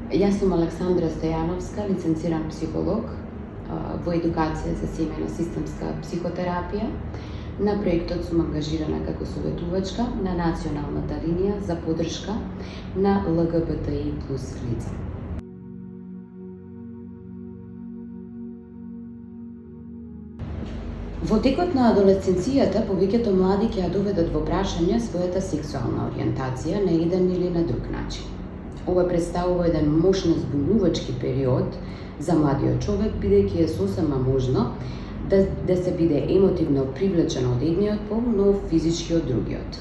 Јас сум Александра Стојановска, лиценциран психолог во едукација за семејна системска психотерапија. На проектот сум ангажирана како советувачка на националната линија за поддршка на ЛГБТИ плюс лица. Во текот на адолесценцијата, повеќето млади ќе ја доведат во прашање својата сексуална ориентација на еден или на друг начин. Ова представува еден мощно збунувачки период за младиот човек, бидејќи е сосема можно да се биде емотивно привлечен од едниот пол, но физички од другиот.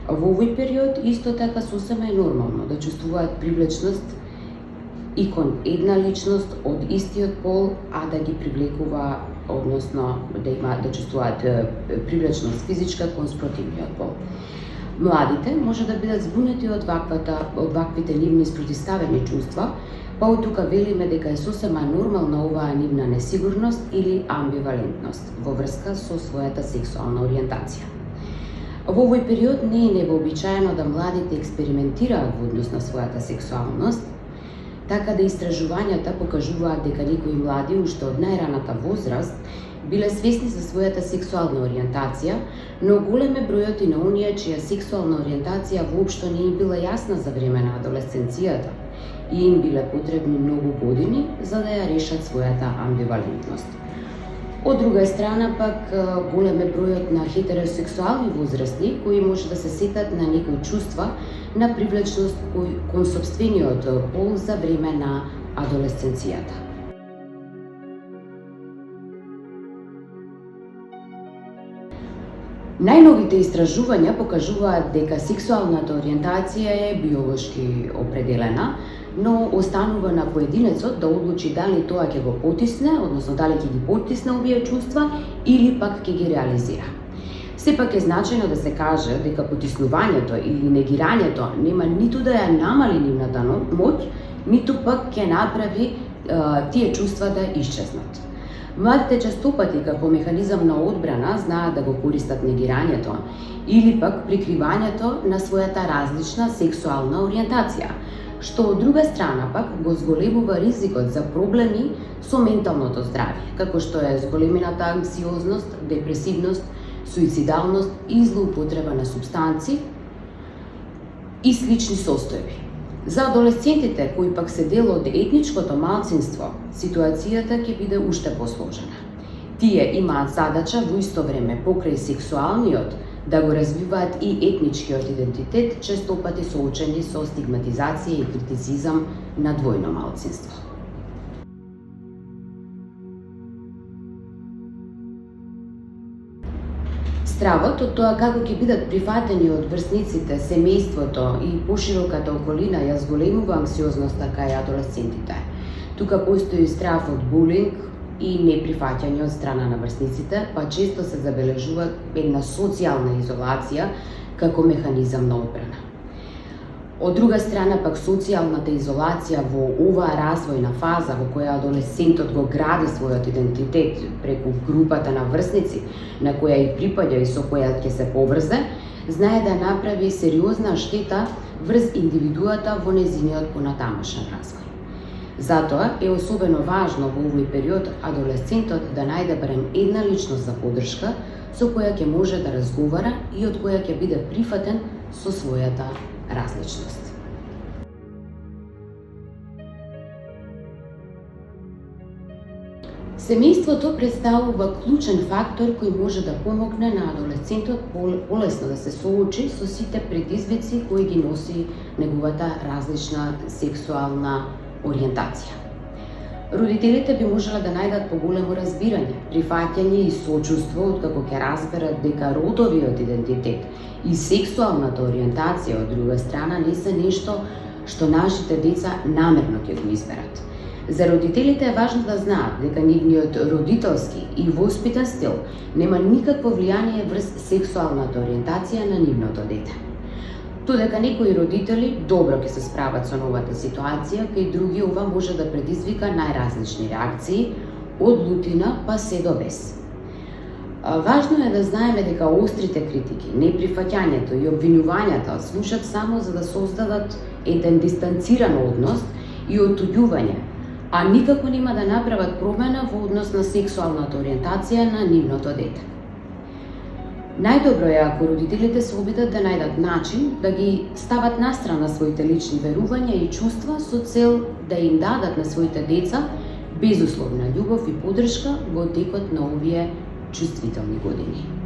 Во овој период исто така сосема е нормално да чувствуваат привлечност и кон една личност од истиот пол, а да ги привлекува, односно да чувствуваат привлечност физичка кон спротивниот пол. Младите може да бидат збунети од ваквите нивни спротивставени чувства, па од тука велиме дека е сосема нормална оваа нивна несигурност или амбивалентност во врска со својата сексуална ориентација. Во овој период не е невообичаено да младите експериментираат во однос на својата сексуалност, така да истражувањата покажуваат дека некои млади уште од најраната возраст биле свесни за својата сексуална ориентација, но голем е бројот и на оние чија сексуална ориентација воопшто не им била јасна за време на адолесценцијата и им биле потребни многу години за да ја решат својата амбивалентност. Од друга страна пак голем е бројот на хетеросексуални возрастни кои може да се сетат на некои чувства на привлечност кон сопствениот пол за време на адолесценцијата. Најновите истражувања покажуваат дека сексуалната ориентација е биолошки определена, но останува на поединецот да одлучи дали тоа ќе го потисне, односно дали ќе ги потисне овие чувства или пак ќе ги реализира. Сепак е значајно да се каже дека потиснувањето или негирањето нема ниту да ја намали нивната моќ, ниту пак ќе направи тие чувства да исчезнат. Младите честопати како механизам на одбрана знаат да го користат негирањето или пак прикривањето на својата различна сексуална ориентација, што од друга страна пак го зголемува ризикот за проблеми со менталното здравје, како што е зголемената анксиозност, депресивност, суицидалност и злоупотреба на супстанци и слични состојби. За адолесцентите кои пак се дел од етничкото малцинство, ситуацијата ќе биде уште посложена. Тие имаат задача во исто време покрај сексуалниот да го развиваат и етничкиот идентитет, честопати соочени со стигматизација и критицизам на двојно малцинство. Стравот од тоа како ќе бидат прифатени од врсниците, семејството и пошироката околина ја зголемува анксиозноста кај адолесцентите. Тука постои страв од булинг и неприфаќање од страна на врсниците, па често се забележува една социјална изолација како механизам на одбрана. Од друга страна пак социјалната изолација во оваа развојна фаза во која адолесцентот го гради својот идентитет преку групата на врсници на која и припаѓа и со која ќе се поврзе, знае да направи сериозна штета врз индивидуата во незиниот понатамошен развој. Затоа е особено важно во овој период адолесцентот да најде барем една личност за поддршка со која ќе може да разговара и од која ќе биде прифатен со својата различност. Семејството представува клучен фактор кој може да помогне на адолесцентот полесно да се соочи со сите предизвици кои ги носи неговата различна сексуална ориентација. Родителите би можеле да најдат поголемо разбирање, прифаќање и сочувство откако ќе разберат дека родовиот идентитет и сексуалната ориентација од друга страна не се нешто што нашите деца намерно ќе го изберат. За родителите е важно да знаат дека нивниот родителски и воспитан стил нема никакво влијание врз сексуалната ориентација на нивното дете. Додека некои родители добро ќе се справат со новата ситуација, кај други ова може да предизвика најразлични реакции, од лутина па се до бес. Важно е да знаеме дека острите критики, неприфаќањето и обвинувањата служат само за да создадат еден дистанциран однос и оттуѓување, а никако нема да направат промена во однос на сексуалната ориентација на нивното дете. Најдобро е ако родителите се обидат да најдат начин да ги стават настрана своите лични верувања и чувства со цел да им дадат на своите деца безусловна љубов и поддршка во текот на овие чувствителни години.